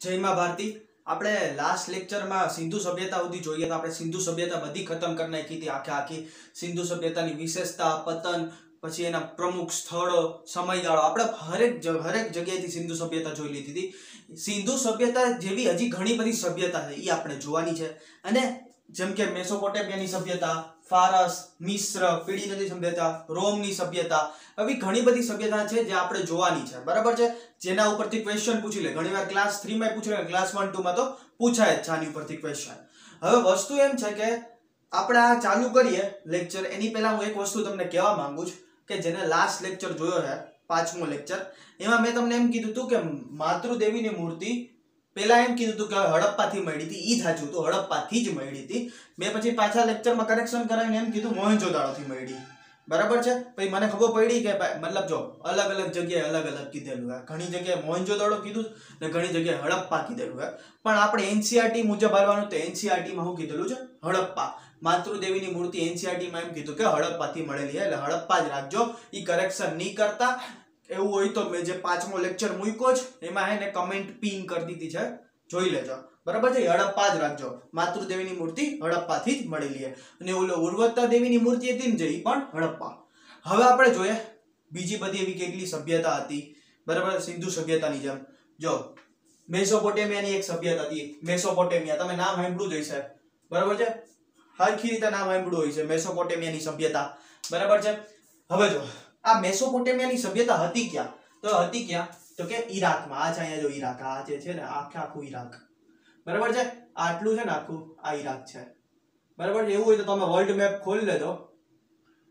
જય માં ભારતી। આપણે લાસ્ટ લેક્ચરમાં સિંધુ સભ્યતા સુધી જોઈએ તો આપણે સિંધુ સભ્યતા બધી ખતમ કરી નાખી હતી। આખી સિંધુ સભ્યતાની વિશેષતા, પતન, પછી એના પ્રમુખ સ્થળો, સમયગાળો આપણે હરેક જગ્યાએથી સિંધુ સભ્યતા જોઈ લીધી હતી। સિંધુ સભ્યતા જેવી હજી ઘણી બધી સભ્યતા છે એ આપણે જોવાની છે। અને જેમ કે મેસોપોટેમિયાની સભ્યતા, ફારસ, મિસ્ર, પીળી નદી સભ્યતા, રોમની સભ્યતા, આવી ઘણી બધી સભ્યતા છે જે આપણે જોવાની છે, બરાબર છે। જેના ઉપરથી ક્વેશ્ચન પૂછી લે, ઘણીવાર ક્લાસ 3 માં પૂછે, ક્લાસ 1 2 માં તો પૂછાય જ આની ઉપરથી ક્વેશ્ચન। હવે વસ્તુ એમ છે કે આપણે આ ચાલુ કરીએ લેક્ચર એની પહેલા હું એક વસ્તુ તમને કહેવા માંગુ છું કે જેને લાસ્ટ લેક્ચર જોયો છે, 5મો લેક્ચર, એમાં મેં તમને એમ કીધું હતું કે માતૃદેવીની મૂર્તિ પેલા એમ કીધું હતું કે હડપ્પાથી મળી હતી, ઈ સાચું હતું, હડપ્પાથી જ મળી હતી। મેં પછી પાછા લેક્ચરમાં કરેક્શન કરાવીને એમ કીધું મોહેંજો-દારોથી મળી, બરાબર છે। પછી મને ખબર પડી કે મતલબ જો અલગ અલગ જગ્યાએ અલગ અલગ કીધેલું છે, ઘણી જગ્યાએ મોહેંજો-દારો કીધું ને ઘણી જગ્યાએ હડપ્પા કીધેલું છે, પણ આપણે એનસીઈઆરટી મુજબ હાલવાનું તો એનસીઈઆરટી માં શું કીધેલું છે? હડપ્પા। માતૃદેવીની મૂર્તિ એનસીઈઆરટી માં એમ કીધું કે હડપ્પાથી મળેલી છે, એટલે હડપ્પા જ રાખજો, ઈ કરેક્શન નહીં કરતા। એવું હોય તો મેં જે 5મો લેક્ચર મૂક્યો છે એમાં હે ને કમેન્ટ પિન કરી દીધી છે, જોઈ લેજો, બરાબર છે। હડપ્પા જ રાખજો, માતૃદેવીની મૂર્તિ હડપ્પાથી જ મળેલી છે, અને ઓલો ઉર્વરતા દેવીની મૂર્તિ હતી ને જે ઈ પણ હડપ્પા। હવે આપણે જોઈએ બીજી બધી એવી કેટલી સભ્યતા હતી, બરાબર, સિંધુ સભ્યતાની જેમ। જો મેસોપોટેમિયાની એક સભ્યતા હતી, મેસોપોટેમિયા, તમે નામ સાંભળ્યું જ હશે, બરાબર છે, હરખી રીતે નામ સાંભળ્યું હોય છે, મેસોપોટેમિયાની સભ્યતા, બરાબર છે। હવે જો આ મેસોપોટેમિયાની સભ્યતા હતી ક્યાં? તો હતી ક્યાં? તો કે ઈરાકમાં। આ છે અહીંયા જો ઈરાક, આ જે છે ને આખું ઈરાક, બરાબર છે, આટલું છે ને આખું આ ઈરાક છે, બરાબર છે। એવું હોય તો તમે વર્લ્ડ મેપ ખોલી લેજો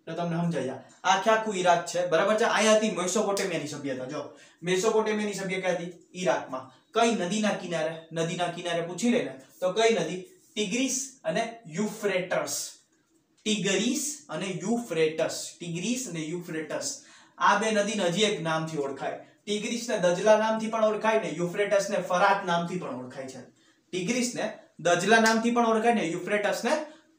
તો તમને સમજાઈ જાય, આખું ઈરાક છે, બરાબર છે। અહીંયા હતી મેસોપોટેમિયાની સભ્યતા। જો મેસોપોટેમિયાની સભ્યતા હતી ઈરાકમાં, કઈ નદીના કિનારે? નદીના કિનારે પૂછી લે ને તો કઈ નદી? ટિગ્રીસ અને યુફ્રેટસ, ટિગ્રીસ અને યુફ્રેટસ, ટિગ્રીસ અને યુફ્રેટસ, આ બે નદી હજી એક નામથી ઓળખાય। ટિગ્રીસ ને દજલા નામથી પણ ઓળખાય ને યુફ્રેટસ ને ફરાત નામથી પણ ઓળખાય છે। ટિગ્રીસ ને દજલા નામથી પણ ઓળખાય ને યુફ્રેટસ ને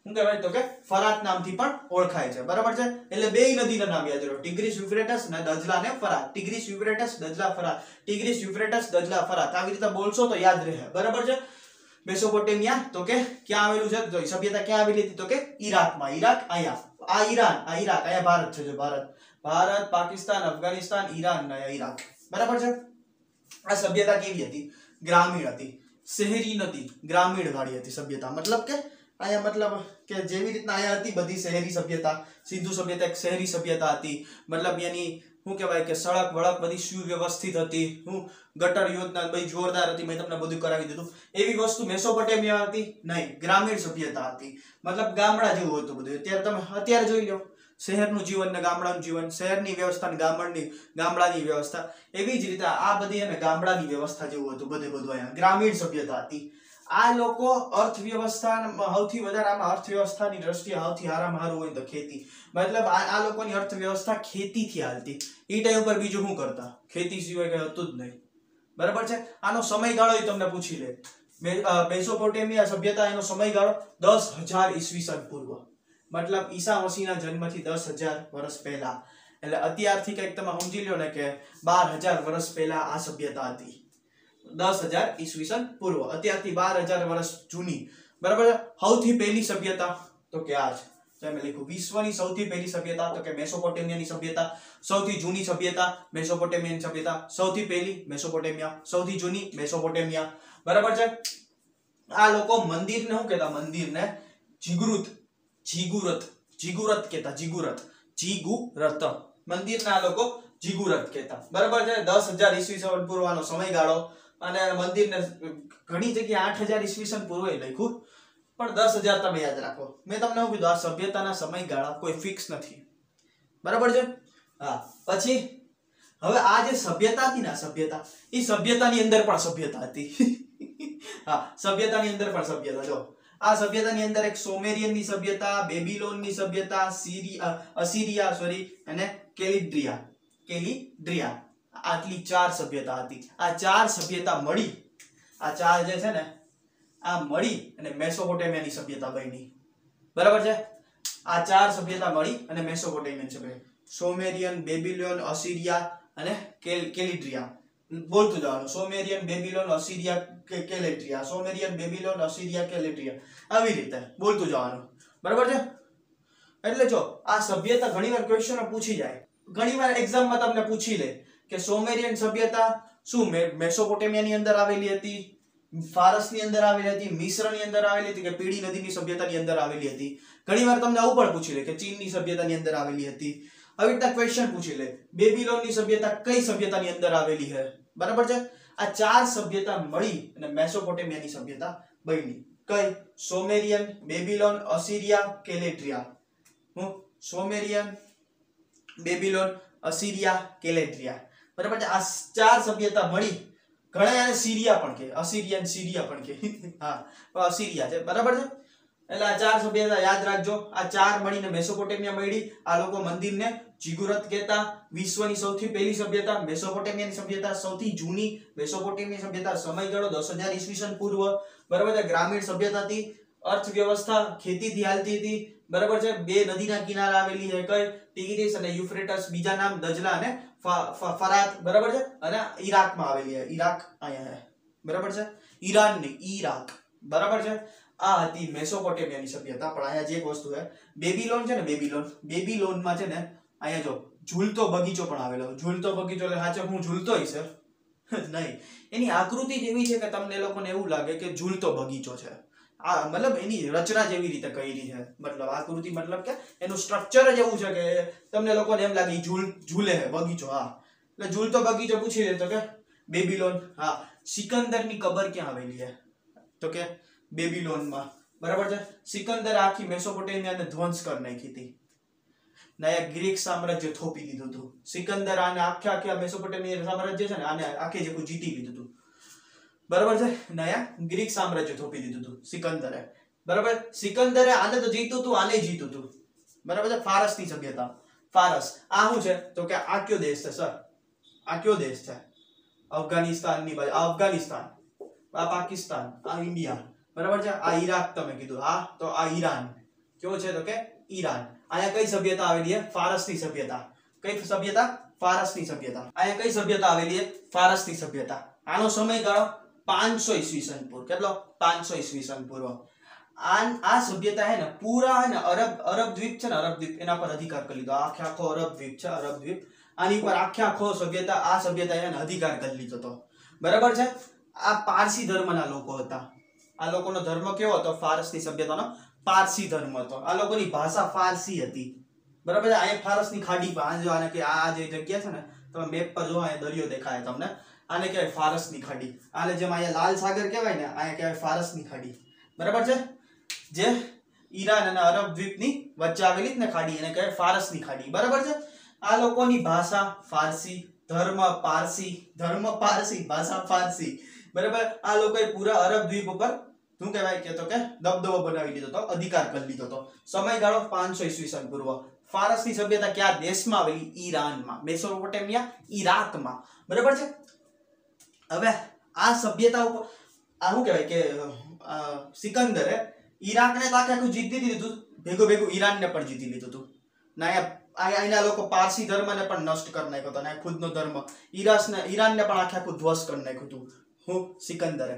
શું કહેવાય તો કે ફરાત નામથી પણ ઓળખાય છે, બરાબર છે। એટલે બેય નદીના નામ યાદ રાખો, ટિગ્રીસ યુફ્રેટસ ને દજલા ને ફરાત, ટિગ્રીસ યુફ્રેટસ દજલા ફરાત, ટિગ્રીસ યુફ્રેટસ દજલા ફરાત, આવી રીતે બોલશો તો યાદ રહે, બરાબર છે। મેસોપોટેમિયા તો કે ક્યાં આવેલું છે? જો સભ્યતા ક્યાં આવેલી હતી? તો કે ઈરાકમાં। ઈરાક અહીંયા, આ ઈરાન, આ ઈરાક, અહીંયા ભારત છે, જો ભારત, પાકિસ્તાન, અફઘાનિસ્તાન, ઈરાન ને ઈરાક, બરાબર છે। આ સભ્યતા કેવી હતી? ગ્રામીણ હતી, શહેરી નથી, ગ્રામીણ વાળી હતી સભ્યતા। મતલબ કે અહીંયા મતલબ કે જેવી રીતના અહીંયા હતી બધી શહેરી સભ્યતા, સિંધુ સભ્યતા એક શહેરી સભ્યતા હતી, મતલબ એની શું કહેવાય કે સડક વળક બધી સુવ્યવસ્થિત હતી, હું ગટર યોજના બધી જોરદાર હતી, મેં તમને બધું કરાવી દીધું। એવી વસ્તુ મેસોપોટેમિયા હતી નહીં, ગ્રામીણ સભ્યતા હતી, મતલબ ગામડા જેવું હતું બધું। અત્યારે જોઈ લો શહેરનું જીવન ને ગામડાનું જીવન, શહેરની વ્યવસ્થા ને ગામડાની વ્યવસ્થા, એવી જ રીતે આ બધી અને ગામડાની વ્યવસ્થા જેવું હતું બધું અહીંયા ગ્રામીણ સભ્યતા હતી। આ લોકો અર્થવ્યવસ્થા સૌથી વધારે, આમાં અર્થવ્યવસ્થાની દ્રષ્ટિએ સૌથી હારામાં હારું હોય તો ખેતી, મતલબ આ લોકોની અર્થવ્યવસ્થા ખેતીથી હાલતી। ઈ ટાઈમ ઉપર બીજું શું કરતા? ખેતી સિવાય કઈ હતું જ નહીં, બરાબર છે। આનો સમયગાળો તમને પૂછી લે, મેસોપોટેમિયા સભ્યતા એનો સમયગાળો 10,000 ઈસવીસન પૂર્વ, મતલબ ઈસા મસીહના જન્મથી 10,000 વર્ષ પહેલા, એટલે અત્યારથી કંઈક તમે સમજી લો ને કે 12,000 વર્ષ પહેલા આ સભ્યતા હતી, 10,000 ઈસવીસન પૂર્વ, અત્યારથી 12,000 વર્ષ જૂની, બરાબર છે। સૌથી પહેલી સભ્યતા તો કે આ જ મેં લખ્યું, વિશ્વની સૌથી પહેલી સભ્યતા તો કે મેસોપોટેમિયાની સભ્યતા, સૌથી જૂની સભ્યતા મેસોપોટેમિયાની સભ્યતા, સૌથી પહેલી મેસોપોટેમિયા, સૌથી જૂની મેસોપોટેમિયા, બરાબર છે। આ લોકો મંદિરને શું કહેતા? મંદિરને જીગુરત કહેતા, જીગુરત, મંદિરના લોકો જીગુરત કહેતા, બરાબર છે। 10,000 ઈસવીસન પૂર્વનો સમયગાળો, અને મંદિરને ઘણી જગ્યાએ 8,000 ઈસવીસન પૂર્વે લખ્યું, પણ 10,000 તમે યાદ રાખો। મેં તમને એવું કીધું આ સભ્યતાના સમયગાળા કોઈ ફિક્સ નથી, બરાબર છે। હા, પછી હવે આ જે સભ્યતા હતી ને, સભ્યતા, એ સભ્યતાની અંદર પણ સભ્યતા હતી હા, સભ્યતાની અંદર પણ સભ્યતા, જો આ સભ્યતાની અંદર એક સોમેરિયનની સભ્યતા, બેબીલોનની સભ્યતા, અસીરિયા અને કેલિડ્રિયા, આટલી 4 સભ્યતા હતી। આ 4 સભ્યતા મળી, આ 4 જે છે ને આ મળી અને મેસોપોટેમિયાની સભ્યતા બની, બરાબર છે। આ 4 સભ્યતા મળી અને મેસોપોટેમિયાની સભ્યતા, સોમેરિયન, બેબીલોન, અસીરિયા અને કેલિડ્રિયા, બોલતું જવાનું. સોમેરિયન, બેબીલોન, અસીરિયા, કેલેટ્રિયા. સોમેરિયન, બેબીલોન, અસીરિયા, કેલેટ્રિયા. આવી રીતે બોલતું જવાનું. બરાબર છે. એટલે જો આ સભ્યતા ઘણીવાર ક્વેશ્ચનો પૂછી જાય, ઘણીવાર એક્ઝામમાં તમને પૂછી લે કે સોમેરિયન સભ્યતા શું મેસોપોટેમિયાની અંદર આવેલી હતી, ફારસની અંદર આવેલી હતી, મિસ્રની અંદર આવેલી હતી, કે પીળી નદીની સભ્યતાની અંદર આવેલી હતી. ઘણીવાર તમને આવું પણ પૂછી લે કે ચીનની સભ્યતાની અંદર આવેલી હતી. આવી રીતના ક્વેશ્ચન પૂછી લે. બેબીલોનની સભ્યતા કઈ સભ્યતાની અંદર આવેલી છે. બરાબર છે. આ ચાર સભ્યતા મળી અને મેસોપોટેમિયાની સભ્યતા બની. કઈ? સોમેરિયન, બેબીલોન, અસીરિયા, કેલેટ્રિયા. સોમેરિયન, બેબીલોન, અસીરિયા, કેલેટ્રિયા. બરાબર છે. આ ચાર સભ્યતા મળી, ઘણા એને સીરિયા પણ કહે, અસીરિયન સીરિયા પણ કહે. હા, અસીરિયા છે. બરાબર છે. એટલે આ ચાર સભ્યતા યાદ રાખજો. આ ચાર મળીને મેસોપોટેમિયા મળી. આ લોકો મંદિરને જીગુરત કહેતા. વિશ્વની સૌથી પહેલી સભ્યતા મેસોપોટેમિયાની સભ્યતા, સૌથી જૂની મેસોપોટેમિયા સભ્યતા, સમયગાળો 10,000 ઈસવીસન પૂર્વ. બરાબર છે. ગ્રામીણ સભ્યતા હતી, અર્થવ્યવસ્થા ખેતીથી હાલતી હતી. બરાબર છે. બે નદીના કિનારે આવેલી છે, કઈ? ટિગ્રીસ અને યુફ્રેટસ. બીજા નામ દજલા અને ફરાત. બરાબર છે. અને ઈરાકમાં આવેલી છે. ઈરાક અહીંયા છે. બરાબર છે. ઈરાન નહીં, ઈરાક. બરાબર છે. આ હતી મેસોપોટેમિયાની સભ્યતા. પણ અહીંયા જે એક વસ્તુ છે, બેબીલોન છે ને, બેબીલોનમાં છે ને, અહીંયા જો ઝૂલતો બગીચો પણ આવેલો. ઝૂલતો બગીચો એટલે સાચે હું ઝૂલતો હશે નહીં, એની આકૃતિ જ એવી છે કે તમને લોકોને એવું લાગે કે ઝૂલતો બગીચો છે. આ મતલબ એની રચના જેવી રીતે કરી છે, મતલબ આકૃતિ, મતલબ કે એનું સ્ટ્રક્ચર જ એવું છે કે તમને લોકોને એમ લાગે ઝૂલે છે બગીચો. હા, એટલે ઝૂલતો બગીચો પૂછી દે તો કે બેબીલોન. હા, સિકંદરની કબર ક્યાં આવેલી છે? તો કે બેબીલોનમાં. બરાબર છે. સિકંદરે આખી મેસોપોટેમિયાને ધ્વંસ કરી નાખી હતી. નયા ગ્રીક સામ્રાજ્ય થોપી દીધું હતું. સિકંદર આને આખા મેસોપોટેમિયા સામ્રાજ્ય છે ને, આને આખે જેવું જીતી લીધું હતું. બરાબર છે. નયા ગ્રીક સામ્રાજ્ય થોપી દીધું હતું સિકંદરે. બરાબર. સિકંદરે આને તો જીતું હતું, આને જીતું હતું. બરાબર છે. ફારસની સભ્યતા. ફારસ આ શું છે? તો કે આ કયો દેશ છે સર? આ કયો દેશ છે? અફઘાનિસ્તાનની બાજુ. આ અફઘાનિસ્તાન, આ પાકિસ્તાન, આ ઇન્ડિયા. બરાબર છે. આ ઈરાક તમે કીધું. હા, તો આ ઈરાન. કયો છે? તો કે ઈરાન. અહીંયા કઈ સભ્યતા આવેલી છે? ફારસની સભ્યતા. કઈ સભ્યતા? ફારસની સભ્યતા. અહીંયા કઈ સભ્યતા આવેલી છે? ફારસની સભ્યતા. આનો સમયગાળો 500 ઈસવીસન પૂર્વ. કેટલો? 500 ઈસવીસન પૂર્વ. આ સભ્યતા હે ને પૂરા હે ને અરબ દ્વીપ છે ને, અરબ દ્વીપ, એના પર અધિકાર કરી લીધો. આખે આખો અરબ દ્વીપ છે, અરબ દ્વીપ. આની પર આખે આખો સભ્યતા, આ સભ્યતા એને અધિકાર કરી લીધો હતો. બરાબર છે. આ પારસી ધર્મના લોકો હતા. આ લોકોનો ધર્મ કેવો હતો? ફારસની સભ્યતાનો પારસી ધર્મ હતો. આ લોકોની ભાષા ફારસી હતી. બરાબર છે. આ ફારસની ખાડી પર જો આને કે આ જે જગ્યા છે ને, તમે મેપ પર જો, અહીંયા દરિયો દેખાય તમને, આને કહેવાય ફારસની ખાડી. આને જેમ અહીંયા લાલ સાગર કહેવાય ને, અહીંયા કહેવાય ફારસની ખાડી. બરાબર છે. જે ઈરાન અને અરબ દ્વીપની વચ્ચે આવેલી ને ખાડી, એને કહેવાય ફારસની ખાડી. બરાબર છે. આ લોકોની ભાષા ફારસી, ધર્મ પારસી, ભાષા ફારસી. બરાબર. આ લોકોએ પૂરા અરબ દ્વીપ ઉપર શું કહેવાય કે તો કે દબદબો બનાવી લીધો હતો, અધિકાર કરી લીધો હતો. સમયગાળો 500 ઈસવીસન પૂર્વ. ફારસની સભ્યતા ક્યાં દેશમાં આવેલી? ઈરાનમાં. મેસોપોટેમિયા ઈરાકમાં. બરાબર છે. હવે આ સભ્યતા ઉપર આ શું કહેવાય કે સિકંદરે ઈરાકને તો આખું જીતી લીધું, ભેગું ઈરાનને પણ જીતી લીધું હતું. અહીંના લોકો પારસી ધર્મને પણ નષ્ટ કરી નાખ્યો હતો, અને ખુદનો ધર્મ ઈરાનને પણ આખું ધ્વંસ કરી નાખ્યું હતું. હું સિકંદરે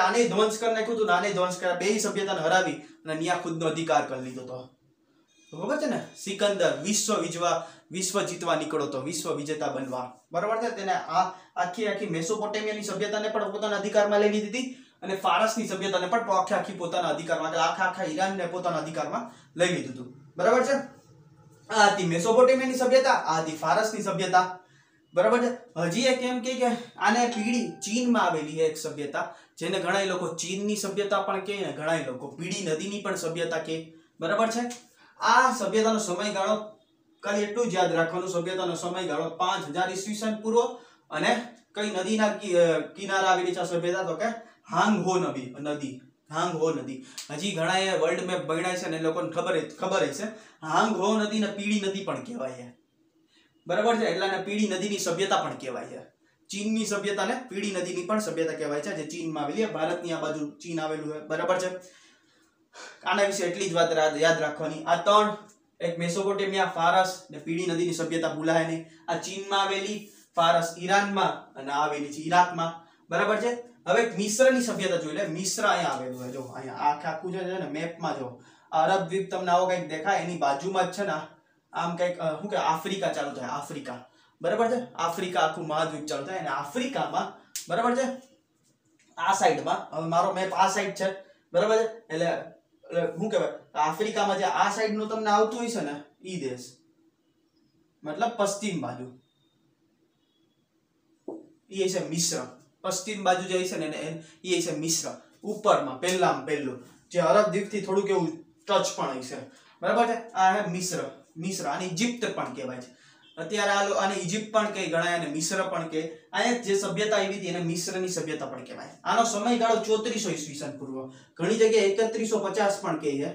આને ધ્વંસ કરી નાખ્યું હતું, આને ધ્વંસ કર્યા. બે સભ્યતાને હરાવી અને ન્યા ખુદનો અધિકાર કરી લીધો હતો. ખબર છે ને? સિકંદર વિશ્વ જીતવા નીકળો તો, વિશ્વ વિજેતા બનવા. બરાબર છે. તેને આ આખી મેસોપોટેમિયાની સભ્યતાને પણ પોતાના અધિકારમાં લઈ લીધી હતી, અને ફારસની સભ્યતાને પણ આખી પોતાના અધિકારમાં, આખા ઈરાનને પોતાના અધિકારમાં લઈ લીધું હતું. બરાબર છે. આ હતી મેસોપોટેમિયાની સભ્યતા, આ હતી ફારસની સભ્યતા. બરાબર છે. હજી એક એમ કે આને પીળી ચીનમાં આવેલી છે એક સભ્યતા, જેને ઘણા લોકો ચીનની સભ્યતા પણ કહે ને ઘણા લોકો પીળી નદીની પણ સભ્યતા કહે. બરાબર છે. આ સભ્યતાનો સમયગાળો ખાલી એટલું જ યાદ રાખવાનું, સભ્યતાનો સમયગાળો 5000 ઈસવીસન પૂર્વ. અને કઈ નદીના કિનારે આવેલી છે સભ્યતા? તો કે હાંગહો નદી. હાંગહો નદી. હજી ઘણા વર્લ્ડ મેપ બન્યા છે ને એ લોકોને ખબર છે. હાંગહો નદીને પીળી નદી પણ કહેવાય છે. બરાબર છે. એટલે પીળી નદીની સભ્યતા પણ કહેવાય છે. ચીનની સભ્યતાને પીળી નદીની પણ સભ્યતા કહેવાય છે, જે ચીનમાં આવેલી છે. ભારતની આ બાજુ ચીન આવેલું છે. બરાબર છે. આના વિશે એટલી જ વાત યાદ રાખવાની. આ ત્રણ, એક મેસોપોટેમિયા, ફારસ ને પીળી નદીની સભ્યતા ભૂલાય નહીં. આ ચીનમાં આવેલી ફારસ ઈરાનમાં અને આવેલી છે ઈરાકમાં, બરાબર છે। હવે મિસ્રની સભ્યતા જોઈ લે। મિસ્ર અહીંયા આવેલું છે, જો અહીંયા આખું છે ને મેપમાં જો અરબ દ્વીપ તમને આવો કંઈક દેખાય, એની બાજુમાં જ છે ને આમ કંઈક શું કે આફ્રિકા ચાલુ થાય, આફ્રિકા, બરાબર છે। આફ્રિકા આખું મહાદ્વીપ ચાલુ થાય અને આફ્રિકામાં, બરાબર છે, આ સાઈડમાં, હવે મારો મેપ આ સાઈડ છે, બરાબર છે, એટલે શું કહેવાય આફ્રિકામાં જે આ સાઈડ નું તમને આવતું હશે ને ઈ દેશ, મતલબ પશ્ચિમ બાજુ ઈ છે મિસ્ર, પશ્ચિમ બાજુ જે છે ને ઈ છે મિસ્ર, ઉપરમાં પહેલામાં પહેલું જે અરબ દ્વીપ થી થોડુંક એવું ટચ પણ હશે, બરાબર છે। આ હે મિસ્ર, મિસ્ર આને ઇજિપ્ત પણ કહેવાય છે અત્યારે, આને ઇજિપ્ત પણ કહે ગણાય અને મિસ્ર પણ કહે। અહીંયા જે સભ્યતા આવી હતી એને મિસ્રની સભ્યતા પણ કહેવાય। આનો સમયગાળો 3400 ઈસવીસન પૂર્વ, ઘણી જગ્યાએ 3150 પણ કહે છે,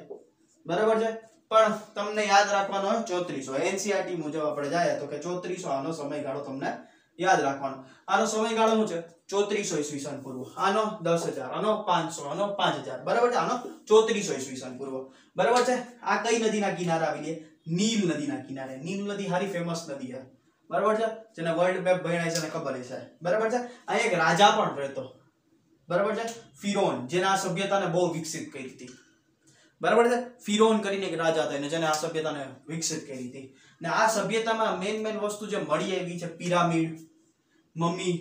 બરાબર છે, પણ તમને યાદ રાખવાનો હોય 3400, એનસીઆરટી મુજબ આપણે જાય તો કે 3400 આનો સમયગાળો તમને યાદ રાખવાનો। આનો સમયગાળો શું છે 3400 ઈસવીસન પૂર્વ, આનો 10000, આનો 500, આનો 5000, બરાબર છે, આનો 3400 ઈસવીસન પૂર્વ, બરાબર છે। આ કઈ નદીના કિનારે આવેલી? નીલ નદીના કિનારે। નીલ નદી હારી ફેમસ નદી છે, બરાબર છે, જેને વર્લ્ડ મેપ ભણાય છે ને ખબર છે, બરાબર છે। આ એક રાજા પણ રહેતો, બરાબર છે, ફિરોન, જેને આ સભ્યતાને બહુ વિકસિત કરી હતી, બરાબર છે। ફિરોન કરીને એક રાજા હતા જેને આ સભ્યતાને વિકસિત કરી હતી, ને આ સભ્યતામાં મેન વસ્તુ જે મળી આવી છે પિરામિડ, મમ્મી,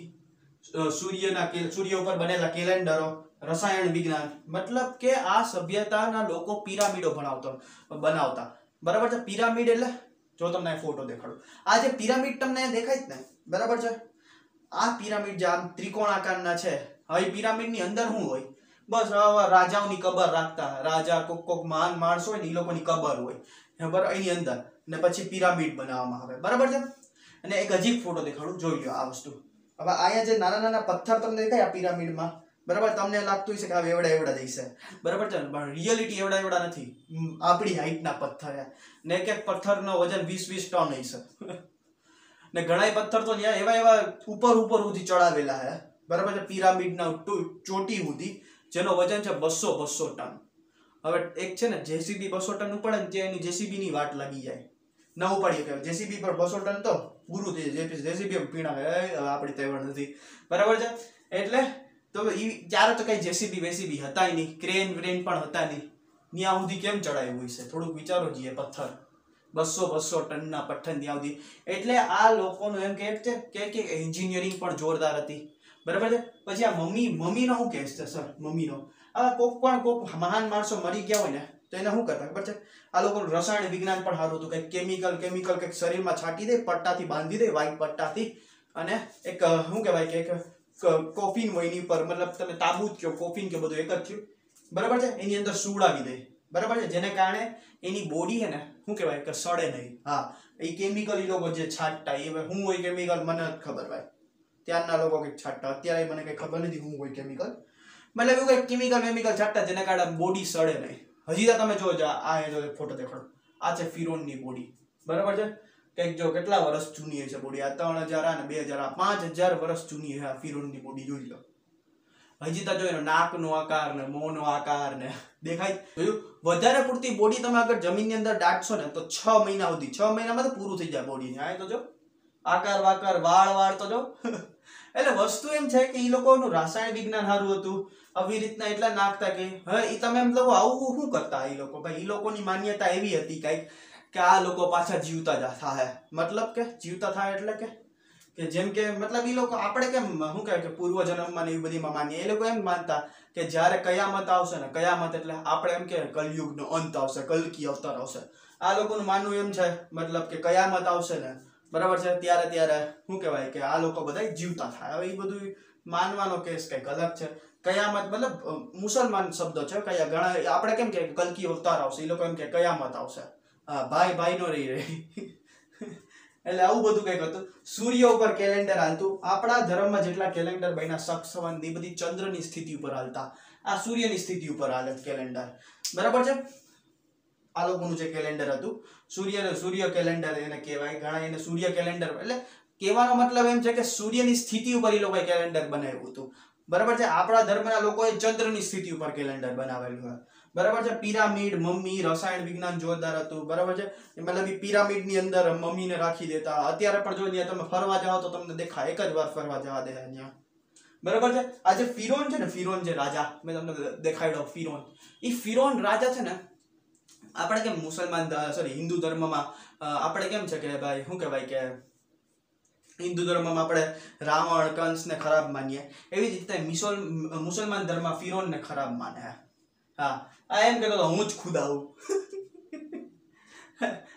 સૂર્ય ઉપર બનેલા કેલેન્ડરો, રસાયણ વિજ્ઞાન, મતલબ કે આ સભ્યતાના લોકો પિરામિડો બનાવતા, બરાબર છે। પિરામિડ એટલે જો તમને ફોટો દેખાડું, આ જે પિરામિડ તમને દેખાય જ ને, બરાબર છે, આ પિરામિડ જે આમ ત્રિકોણાકારના છે, હવે પિરામિડ ની અંદર શું હોય? બસ રાજાઓની કબર રાખતા, રાજા કોક મહાન માણસ હોય ને એ લોકોની કબર હોય, બરાબર, એની અંદર, ને પછી પિરામિડ બનાવવામાં આવે, બરાબર છે। અને એક અજીબ ફોટો દેખાડું, જોઈ લો આ વસ્તુ। હવે અહીંયા જે નાના નાના પથ્થર તમને દેખાય આ પિરામિડમાં, બરાબર, તમને લાગતું હશે કે આ એવડા જ હશે, બરાબર છે, પણ રિયલિટી એવડા નથી, આપણી હાઈટના પથ્થર છે, ને એક પથ્થરનો વજન 20-20 ટન હશે ને ઘણા પથ્થર તો એવા ઉપર સુધી ચડાવેલા છે, બરાબર છે, પિરામિડના ચોટી સુધી, જેનો વજન છે 200 ટન। હવે એક છે ને જેસીબી 200 ટન ઉપડે ને ત્યાં એની જેસીબી ની વાટ લાગી જાય, ના ઉપાડીએ કે જેસીબી પર 200 ટન તો પૂરું થઈ જાય, જેસીબી પીણા આપણી તેવડ નથી, બરાબર છે। એટલે તો ત્યારે તો કઈ જેસીબી વેસીબી હતા નહીં, ક્રેન વ્રેન પણ હતા નહીં, ત્યાં સુધી કેમ ચડાવ્યું હોય છે? થોડુંક વિચારો જઈએ, પથ્થર 200 ટનના પથ્થર ત્યાં સુધી, એટલે આ લોકોનું એમ કહે છે કે એન્જિનિયરિંગ પણ જોરદાર હતી, બરાબર છે। પછી આ મમ્મીનો શું કહેશ છે સર? મમ્મીનો કોક મહાન માણસો મરી ગયા હોય ને તો એને શું કરતા ખબર છે? આ લોકોનું રસાયણ વિજ્ઞાન પણ સારું હતું, કંઈક કેમિકલ કંઈક શરીરમાં છાંટી દે, પટ્ટાથી બાંધી દે, વ્હાઈટ પટ્ટાથી, અને એક શું કહેવાય કે કોફીન હોય એની પર, મતલબ તમે તાબૂત કયો, કોફીન કે બધું એક જ થયું, બરાબર છે, એની અંદર સુવડાવી દે, બરાબર છે, જેને કારણે એની બોડી છે ને શું કહેવાય કે સડે નહીં। હા, એ કેમિકલ એ લોકો જે છાંટતા, એ શું હોય કેમિકલ મને જ ખબર ભાઈ, ત્યારના લોકો કંઈક છાંટતા, અત્યારે મને કંઈ ખબર નથી શું હોય કેમિકલ, મતલબ એવું કંઈક કેમિકલ છાંટતા જેને કારણે બોડી સડે નહીં। હજી તો તમે જોજો, આ ફોટો દેખાડો, આ છે ફિરોનની બોડી, બરાબર છે, કંઈક જો કેટલા વર્ષ જૂની છે બોડી, આ 3000 અને 2000, 5000 વર્ષ જૂની છે આ ફિરોનની બોડી, જોઈ લો। હજી તો જો એનો નાકનો આકાર ને મોંનો આકાર ને દેખાય, જોયું? વધારે પૂરતી બોડી તમે અગર જમીનની અંદર દાટશો ને તો 6 મહિના સુધી, 6 મહિનામાં તો પૂરું થઈ જાય બોડી, આ તો જો આકાર વાકાર, વાળ તો જો એટલે વસ્તુ એમ છે કે એ લોકોનું રાસાયણિક વિજ્ઞાન સારું હતું, આવી રીતના એટલા નાખતા કે હવે એ તમે એમ લોકો આવું શું કરતા, એ લોકો ભાઈ, એ લોકોની માન્યતા એવી હતી કઈક કે આ લોકો પાછા જીવતા થાય, મતલબ કે જીવતા થાય એટલે કે જેમ કે મતલબ એ લોકો આપણે કેમ શું કહે કે પૂર્વ જન્મમાં ને એવી બધીમાં માનીએ, એ લોકો એમ માનતા કે જ્યારે કયામત આવશે ને, કયામત એટલે આપણે એમ કે કલયુગનો અંત આવશે, કલ્કી અવતાર આવશે, આ લોકોનું માનવું એમ છે, મતલબ કે કયામત આવશે ને, બરાબર છે, ત્યારે શું કહેવાય કે આ લોકો બધા જીવતા થાય। હવે એ બધું માનવાનો કેસ કંઈક અલગ છે। કયામત મતલબ મુસલમાન શબ્દ છે, કયા ઘણા આપણે કેમ કે કલ્કી અવતાર આવશે, એ લોકો એમ કે કયામત આવશે, હા, ભાઈ નો રહી એટલે આવું બધું કંઈક હતું। સૂર્ય ઉપર કેલેન્ડર હાલતું, આપણા ધર્મમાં જેટલા કેલેન્ડર બન્યા સક્ષવંત એ બધી ચંદ્રની સ્થિતિ ઉપર હાલતા, આ સૂર્યની સ્થિતિ ઉપર હાલે કેલેન્ડર, બરાબર છે। આ લોકોનું જે કેલેન્ડર હતું સૂર્ય કેલેન્ડર એને કહેવાય, ઘણા એને સૂર્ય કેલેન્ડર, એટલે કહેવાનો મતલબ એમ છે કે સૂર્યની સ્થિતિ ઉપર એ લોકોએ કેલેન્ડર બનાવ્યું હતું, બરાબર છે। આપણા ધર્મના લોકોએ ચંદ્રની સ્થિતિ ઉપર કેલેન્ડર બનાવેલું હોય, બરાબર છે. પિરામિડ, મમ્મી, રસાયણ વિજ્ઞાન જોરદાર હતું. બરાબર છે. મતલબ એ પિરામિડ ની અંદર મમ્મીને રાખી દેતા. અત્યારે પણ જો ત્યાં તમે ફરવા જાઓ તો તમને દેખાય, એક જ વાર ફરવા જવા દે ત્યાં. બરાબર છે. આ જે ફિરોન છે ને, ફિરોન જે રાજા મેં તમને દેખાડ્યો, ફિરોન, એ ફિરોન રાજા છે ને, આપણે કેમ મુસલમાન સોરી હિન્દુ ધર્મમાં આપણે કેમ છે કે ભાઈ શું કહેવાય કે હિન્દુ ધર્મમાં આપણે રાવણ, કંસને ખરાબ માનીએ, એવી જ રીતે મુસલમાન ધર્મ ફિરોનને ખરાબ માને. હા, આ એમ કહેતો હતો હું જ ખુદા હું.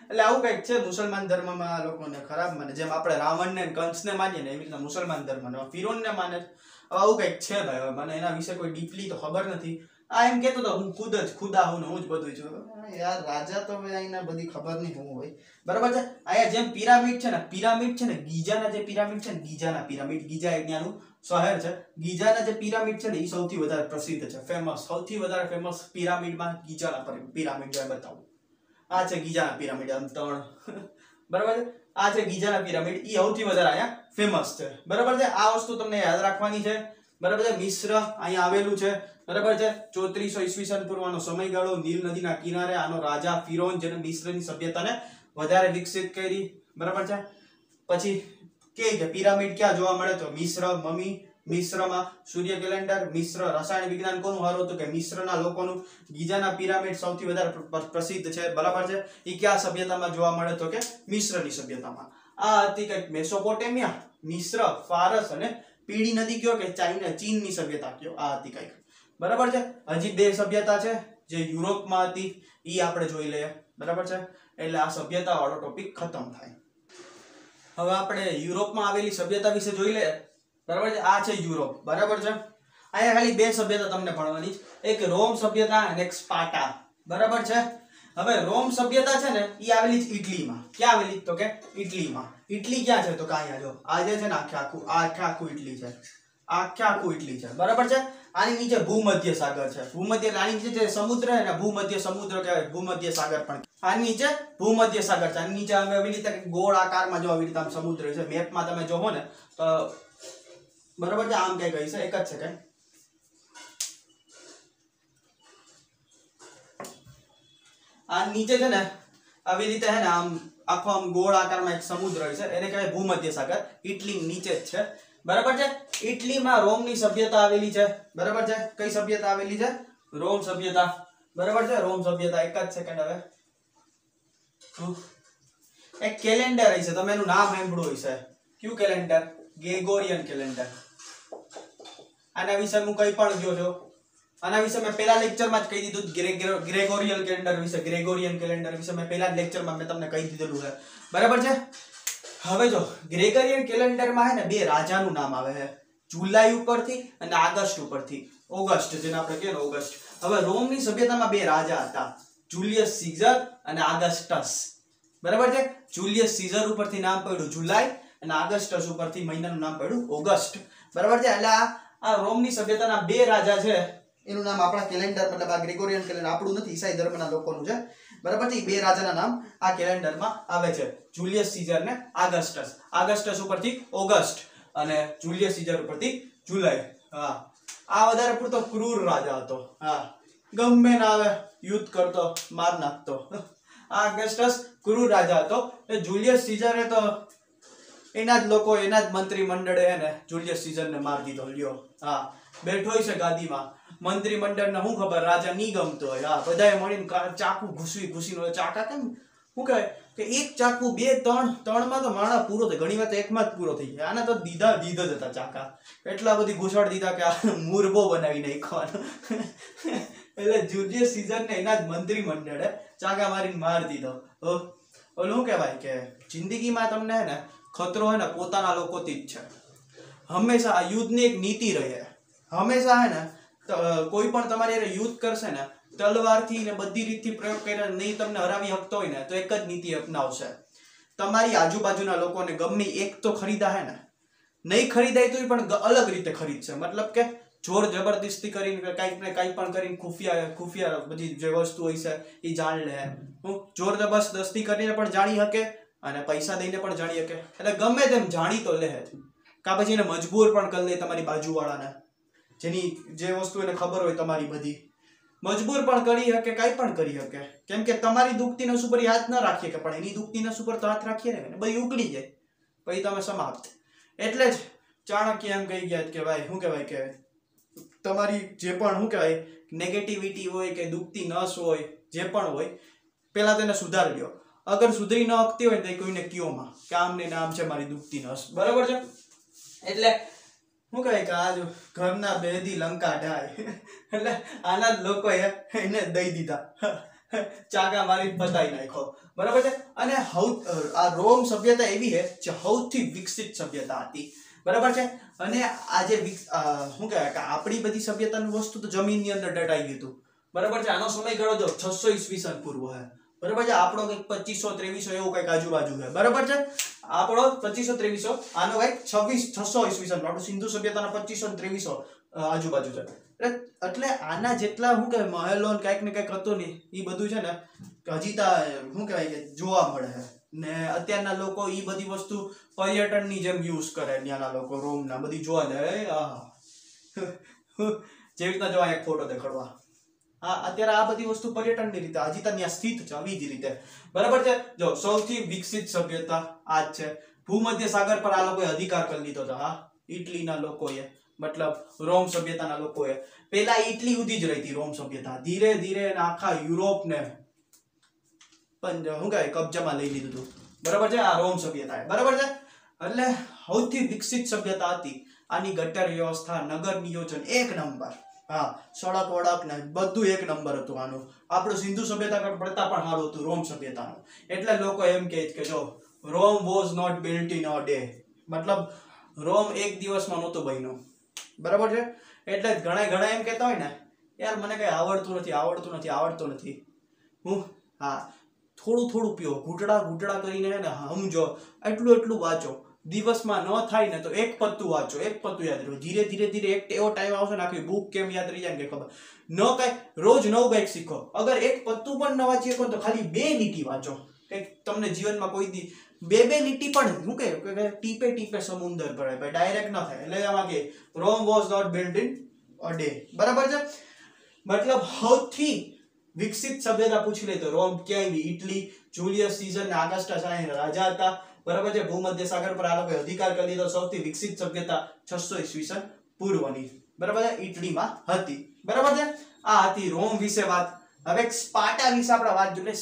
એટલે આવું કંઈક છે મુસલમાન ધર્મમાં લોકોને ખરાબ માને. જેમ આપણે રાવણને કંસને માનીએ ને, એવી રીતે મુસલમાન ધર્મને ફિરોનને માને. આવું કંઈક છે ભાઈ. મને એના વિશે કોઈ ડીપલી તો ખબર નથી. આ એમ કહેતો હતો હું ખુદ જ ખુદા હું ને હું જ બધું છું. યાર રાજા તો એને બધી ખબર નહીં હું હોય. બરાબર છે. અહીંયા જેમ પિરામિડ છે ને, પિરામિડ છે ને, ગીઝાના જે પિરામિડ છે ને, ગીઝાના પિરામિડ, ગીઝા એક ત્યાંનું શહેર છે. ગીઝાના જે પિરામિડ છે ને, એ સૌથી વધારે પ્રસિદ્ધ છે, ફેમસ. સૌથી વધારે ફેમસ પિરામિડમાં ગીઝાના પિરામિડ જો બતાવું. આ છે ગીઝાના પિરામિડ, આમ 3. બરાબર છે. આ છે ગીઝાના પિરામિડ, એ સૌથી વધારે અહીંયા ફેમસ છે. બરાબર છે. આ વસ્તુ તમને યાદ રાખવાની છે. બરાબર છે. મિસ્ર અહીંયા આવેલું છે. બરાબર છે. 3400 ઈસવીસન પૂર્વનો સમયગાળો, નીલ નદીના કિનારે. આનો રાજા ફિરોન, જેને મિસ્રની સભ્યતાને વધારે વિકસિત કરી. બરાબર છે. પછી કે પિરામિડ ક્યાં જોવા મળે તો મિસ્ર, મમી, મિસ્રમાં સૂર્ય કેલેન્ડર, મિસ્ર રસાયણ વિજ્ઞાન કોનું હારું હતું કે મિસ્રના લોકોનું. ગીઝાના પિરામિડ સૌથી વધારે પ્રસિદ્ધ છે. બરાબર છે. એ કયા સભ્યતામાં જોવા મળે તો કે મિસ્રની સભ્યતામાં. આ હતી કંઈક મેસોપોટેમિયા, મિસ્ર, ફારસ અને પીળી નદી કયો કે ચાઇના, ચીનની સભ્યતા કયો, આ હતી કંઈક. બરાબર છે. હજી 2 સભ્યતા છે જે યુરોપમાં હતી, એ આપણે જોઈ લઈએ. બરાબર છે. એટલે આ સભ્યતા વાળો ટોપિક ખતમ થાય. હવે આપણે યુરોપમાં આવેલી સભ્યતા વિશે જોઈ લઈએ. બરાબર છે. આ છે યુરોપ. બરાબર છે. અહીંયા ખાલી 2 સભ્યતા તમને ભણવાની છે, એક રોમ સભ્યતા અને એક સ્પાર્ટા. બરાબર છે. હવે રોમ સભ્યતા છે ને, એ આવેલી છે ઇટલીમાં. ક્યાં આવેલી તો કે ઇટલીમાં. ઇટલી ક્યાં છે તો કે અહીંયા જો, આ જે છે ને આખે આખું ઇટલી છે. આખે આખું ઇટલી છે. બરાબર છે. આની નીચે ભૂમધ્ય સાગર છે. ભૂમધ્ય, આની નીચે જે સમુદ્ર છે ને, ભૂમધ્ય સમુદ્ર કહેવાય, ભૂમધ્ય સાગર પણ. આની નીચે ભૂમધ્ય સાગર છે. આની નીચે અમે આવી રીતે ગોળ આકારમાં જો આવી રીતે આમ સમુદ્ર છે. મેપમાં તમે જોવો ને તો બરાબર છે, આમ કઈ છે, એક જ છે કઈ. આ નીચે છે ને આવી રીતે છે ને આમ આખો આમ ગોળ આકારમાં એક સમુદ્ર છે, એને કહેવાય ભૂમધ્ય સાગર. ઇટલી નીચે જ છે. બરાબર છે. ઇટલીમાં રોમની સભ્યતા આવેલી છે. બરાબર છે. કઈ સભ્યતા આવેલી છે? રોમ સભ્યતા. બરાબર છે. રોમ સભ્યતા. એક જ સેકન્ડ. હવે એક કેલેન્ડર હશે, તમે એનું નામ સાંભળ્યું હશે. કયું કેલેન્ડર? Gregorian calendar. આના વિશે હું કઈ પણ ગયો છો, આના વિશે મેં પહેલા લેક્ચરમાં જ કહી દીધું. ગ્રેગોરિયન કેલેન્ડર વિશે, ગ્રેગોરિયન કેલેન્ડર વિશે મેં પહેલા જ લેક્ચરમાં મેં તમને કહી દીધેલું છે. બરાબર છે. હવે જો ગ્રેગોરિયન કેલેન્ડરમાં હે ને 2 રાજાનું નામ આવે છે, જુલાઈ ઉપરથી અને આગસ્ટ ઉપરથી. ઓગસ્ટ જેને આપણે કહીએ ને ઓગસ્ટ. હવે રોમની સભ્યતામાં 2 રાજા હતા, જુલિયસ સીઝર અને આગસ્ટસ. બરાબર છે. જુલિયસ સીઝર ઉપરથી નામ પડ્યું જુલાઈ અને આગસ્ટસ ઉપરથી મહિનાનું નામ પડ્યું ઓગસ્ટ. બરાબર છે. એટલે આ રોમની સભ્યતાના 2 રાજા છે, એનું નામ આપણા કેલેન્ડર, મતલબ આ ગ્રેગોરિયન કેલેન્ડર આપણું નથી, ઈસાઈ ધર્મના લોકોનું છે. બરાબર છે. 2 રાજાના નામ આ કેલેન્ડરમાં આવે છે, જુલિયસ સીઝર ને આગસ્ટસ. આગસ્ટસ ઉપરથી ઓગસ્ટ અને જુલિયસ સીઝર ઉપરથી જુલાઈ. હા, આ વધારે પૂરતો ક્રૂર રાજા હતો. હા, ગમે ના આવે યુદ્ધ કરતો, માર નાખતો. આ આગસ્ટસ ક્રૂર રાજા હતો. એ જુલિયસ સીઝરે તો એના જ લોકો, એના જ મંત્રી મંડળે એને જુલિયસ સીઝરને માર દીધો. લ્યો, હા, બેઠો છે ગાદીમાં, મંત્રી મંડળને શું ખબર રાજા નહીં ગમતો હોય. હા, બધાએ મળીને ચાકુ ઘૂસીને ચાકા કેમ શું કહેવાય કે એક ચાકુ 2 3 તો માણા પૂરો થાય, ઘણી વાર તો એકમાં જ પૂરો થઈ જાય. આને તો દીધા જ હતા ચાકા, એટલા બધી ઘૂસડ દીધા કે આ મુરબો બનાવી નાખવાનો. એટલે જુલિયસ સીઝરને એના જ મંત્રી મંડળે ચાકા મારીને માર દીધો. ઓલું શું કહેવાય કે જિંદગીમાં તમને હે ને ખતરો હે ને પોતાના લોકોથી જ છે. હંમેશા આ યુદ્ધની એક નીતિ રહે. હંમેશા હે ને કોઈ પણ તમારી યુદ્ધ કરશે ને, તલવારથી ને બધી રીતથી પ્રયોગ કરીને નહીં તમને હરાવી શકતો હોય ને, તો એક જ નીતિ અપનાવશે. તમારી આજુબાજુના લોકોને ગમે એક તો ખરીદા હે ને, નહીં ખરીદાય તો પણ અલગ રીતે ખરીદશે. મતલબ કે જોર જબરદસ્તી કરીને કાંઈક ને કાંઈ પણ કરીને ખુફિયા બધી જે વસ્તુ હોય છે એ જાણ લે. જોર જબરદસ્તી કરીને પણ જાણી શકે અને પૈસા દઈને પણ જાણી શકે. એટલે ગમે તેમ જાણી તો લે, કા પછી એને મજબૂર પણ કરી લે તમારી બાજુવાળાને, જેની જે વસ્તુ એને ખબર હોય તમારી બધી. મજબૂર પણ કરી શકે, કાંઈ પણ કરી શકે, કેમ કે તમારી દુખતી નસ ઉપર હાથ ન રાખીએ કે, પણ એની દુખતી નસ ઉપર તો હાથ રાખીએ ને, બધી ઉકળી જાય, પછી તમે સમાપ્ત. એટલે જ ચાણક્ય એમ કહી ગયા કે ભાઈ શું કહેવાય કે તમારી જે પણ શું કહેવાય નેગેટિવિટી હોય કે દુખતી નસ હોય, જે પણ હોય, પહેલા તેને સુધારી લ્યો. અગર સુધરી ન શકતી હોય તો કોઈને કયોમાં કે આમ ને આમ છે મારી દુખતી નસ, બરાબર છે. એટલે શું કહે કે આ ઘરના બેદી લંકા ઢાય એટલે આના જ લોકોએ એને દઈ દીધા, ચાકા મારી બતાવી નાખો, બરાબર છે. અને આ રોમ સભ્યતા એવી છે જે સૌથી વિકસિત સભ્યતા હતી, બરાબર છે. અને આ જે શું કહેવાય કે આપણી બધી સભ્યતાનું વસ્તુ તો જમીનની અંદર દટાઈ ગયું હતું, બરાબર છે. આનો સમયગાળો જો 600 ઈસવીસન પૂર્વ છે, બરાબર છે. આપણો કંઈક 2500-2300 એવું કંઈક આજુબાજુ છે, બરાબર છે. આપણો 2500-2300, આનો કંઈક 600 ઈસવીસન, આપણું સિંધુ સભ્યતાના 2500-2300 આજુબાજુ છે. એટલે આના જેટલા શું કહેવાય મહેલો કંઈક ને કંઈક હતું ને એ બધું છે ને હજી તા શું કહેવાય કે જોવા મળે છે. ને અત્યારના લોકો એ બધી વસ્તુ પર્યટનની જેમ યુઝ કરે, ત્યાંના લોકો રોમના બધી જોવા જાય. જેવી રીતના જોવા એક ફોટો દેખાડવા, અત્યારે આ બધી વસ્તુ પર્યટનની રીતે હજી ત્યાં સ્થિત છે, આવી જ રીતે, બરાબર છે. જો સૌથી વિકસિત સભ્યતા આ જ છે. ભૂમધ્ય સાગર પર આ લોકોએ અધિકાર કરી લીધો હતો. હા, ઇટલીના લોકોએ, મતલબ રોમ સભ્યતાના લોકોએ. પેલા ઇટલી સુધી જ રહી રોમ સભ્યતા, ધીરે ધીરે આખા યુરોપને પણ શું કહેવાય કબજામાં લઈ લીધું હતું, બરાબર છે. આ રોમ સભ્યતા, બરાબર છે. એટલે સૌથી વિકસિત સભ્યતા હતી. આની ગટર વ્યવસ્થા, નગર નિયોજન એક નંબર, હા, સડક વડક ને બધું એક નંબર હતું આનું. આપણું સિંધુ સભ્યતા કરતા પણ સારું હતું રોમ સભ્યતાનું. એટલે લોકો એમ કહે કે જો Rome was not built in a day, મતલબ રોમ એક દિવસમાં નહોતું બન્યું, બરાબર છે. એટલે ઘણા એમ કહેતા હોય ને યાર મને કઈ આવડતું નથી. હા, થોડું પીઓ, ઘૂંટડા કરીને ને સમજો, એટલું વાંચો. દિવસમાં ન થાય ને તો એક પત્તું વાંચો, એક પત્તું યાદ રહો. ધીરે ધીરે એક એવો ટાઈમ આવશે ને આખી બુક કેમ યાદ રહી જાય કે ખબર ન. કઈ રોજ નવું કંઈક શીખો. અગર એક પત્તું પણ ન વાંચી શકો તો ખાલી 2 લીટી વાંચો. કંઈક તમને જીવનમાં કોઈ દી 2 લીટી પણ શું કહે ટીપે ટીપે સમુદ્ર ભરાય, ભાઈ ડાયરેક્ટ ન થાય. એટલે આમાં કે Rome was not built in a day, બરાબર છે. મતલબ સૌથી વિકસિત સભ્યતા પૂછી લે તો રોમ ક્યાંય બી ઇટલી, જુલિયસ સીઝર ને ઓગસ્ટસ રાજા હતા, બરાબર છે. ભૂમધ્ય સાગર પર આ લોકોએ અધિકાર કરી લીધો. સૌથી વિકસિત સભ્યતા 600 ઈસવીસન પૂર્વની, બરાબર છે, ઇટલીમાં હતી, બરાબર છે. આ હતી રોમ વિશે વાત. હવે સ્પાર્ટા વિશે આપણે વાત જોઈએ.